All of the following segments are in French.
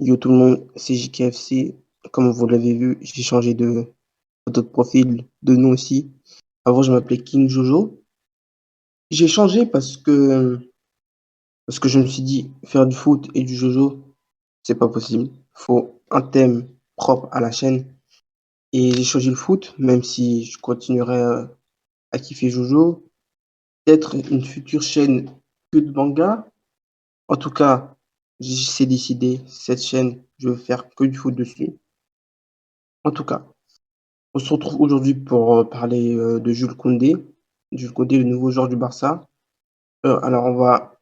Yo tout le monde, c'est JKFC. Comme vous l'avez vu, j'ai changé de photo de profil, de nom aussi. Avant, je m'appelais King Jojo. J'ai changé parce que je me suis dit, faire du foot et du Jojo, c'est pas possible. Faut un thème propre à la chaîne. Et j'ai choisi le foot, même si je continuerai à kiffer Jojo. Peut-être une future chaîne que de manga. En tout cas, c'est décidé. Cette chaîne, je veux faire que du foot dessus. En tout cas. On se retrouve aujourd'hui pour parler de Jules Koundé. Jules Koundé, le nouveau joueur du Barça. Alors, on va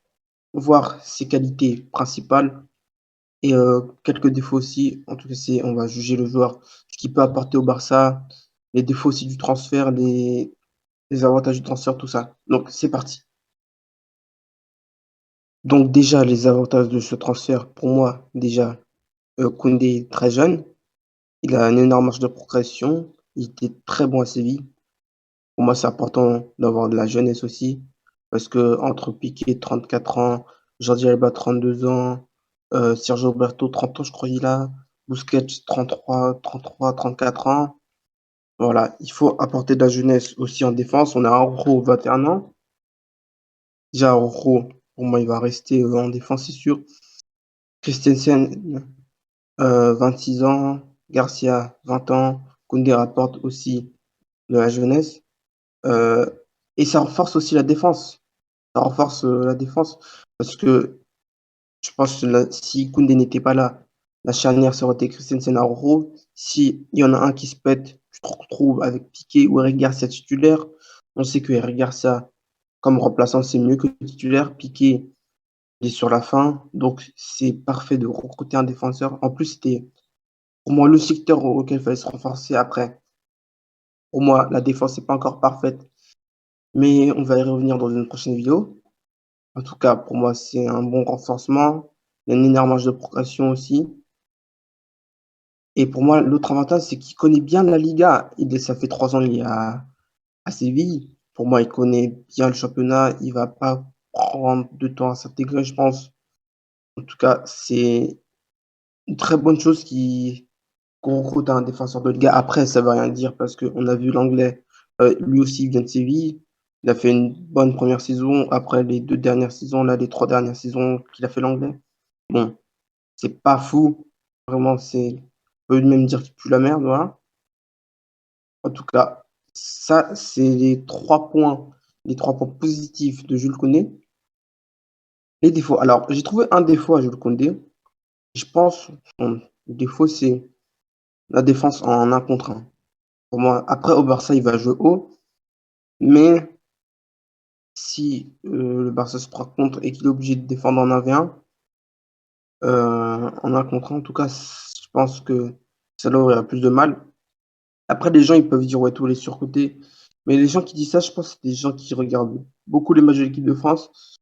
voir ses qualités principales et quelques défauts aussi. En tout cas, on va juger le joueur, ce qu'il peut apporter au Barça, les défauts aussi du transfert, les avantages du transfert, tout ça. Donc, c'est parti. Donc, déjà, les avantages de ce transfert, pour moi, déjà, Koundé est très jeune. Il a une énorme marge de progression. Il était très bon à Séville. Pour moi, c'est important d'avoir de la jeunesse aussi, parce que entre Piqué, 34 ans, Jordi Alba, 32 ans, Sergio Roberto, 30 ans, je crois, il a, Busquets, 33, 34 ans. Voilà, il faut apporter de la jeunesse aussi en défense. On a Araujo, 21 ans. Déjà, Araujo, pour moi, il va rester en défense, c'est sûr. Christensen, 26 ans. Garcia, 20 ans. Koundé rapporte aussi de la jeunesse. Euh, et ça renforce aussi la défense. Ça renforce la défense parce que je pense que si Koundé n'était pas là, la charnière ça aurait été Christensen Araujo. Si il y en a un qui se pète, je trouve avec Piqué ou Eric Garcia titulaire, on sait que Eric Garcia comme remplaçant c'est mieux que titulaire. Piqué il est sur la fin, donc c'est parfait de recruter un défenseur. En plus c'était pour moi le secteur auquel il fallait se renforcer après. Pour moi la défense n'est pas encore parfaite, mais on va y revenir dans une prochaine vidéo. En tout cas, pour moi, c'est un bon renforcement. Il y a une énorme marge de progression aussi. Et pour moi, l'autre avantage, c'est qu'il connaît bien la Liga. Ça fait 3 ans qu'il est à Séville. Pour moi, il connaît bien le championnat. Il va pas prendre de temps à s'intégrer, je pense. En tout cas, c'est une très bonne chose qu'on recrute un défenseur de Liga. Après, ça veut rien dire parce qu'on a vu l'anglais. Lui aussi, il vient de Séville. Il a fait une bonne première saison. Après les 2 dernières saisons, là, les 3 dernières saisons qu'il a fait l'anglais. Bon, c'est pas fou. Vraiment, on peut même dire qu'il pue la merde, voilà. En tout cas, ça, c'est les trois points positifs de Jules Koundé. Les défauts. Alors, j'ai trouvé un défaut à Jules Koundé. Je pense, le défaut, c'est la défense en 1 contre 1. Pour moi, après, au Barça, il va jouer haut. Mais si le Barça se prend contre et qu'il est obligé de défendre en 1v1, en 1 contre 1, en tout cas, je pense que ça là aurait plus de mal. Après, les gens, ils peuvent dire, ouais, tous les surcotés. Mais les gens qui disent ça, je pense que c'est des gens qui regardent beaucoup les matchs de l'équipe de France.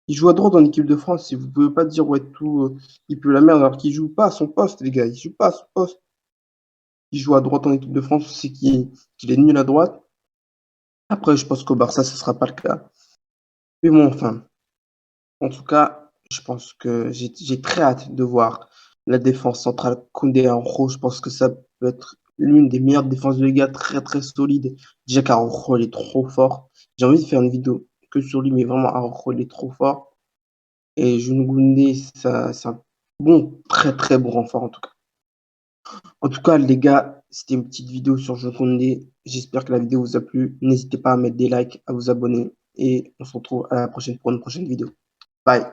Ils jouent à droite en équipe de France. Et vous pouvez pas dire, ouais, tout, il pue la merde, alors qu'il joue pas à son poste, les gars. Il joue pas à son poste. Il joue à droite en équipe de France, c'est qu'il est nul à droite. Après, je pense qu'au Barça, ce sera pas le cas. Mais bon, enfin, en tout cas, je pense que j'ai très hâte de voir la défense centrale Koundé en rouge. Je pense que ça peut être l'une des meilleures défenses de Liga, très très solide. Déjà qu'Araujo, il est trop fort. J'ai envie de faire une vidéo que sur lui, mais vraiment, Araujo, il est trop fort. Et Jules Koundé, ça, c'est un bon, très très bon renfort en tout cas. En tout cas, les gars, c'était une petite vidéo sur Jules Koundé. J'espère que la vidéo vous a plu. N'hésitez pas à mettre des likes, à vous abonner. Et on se retrouve à la prochaine pour une prochaine vidéo. Bye.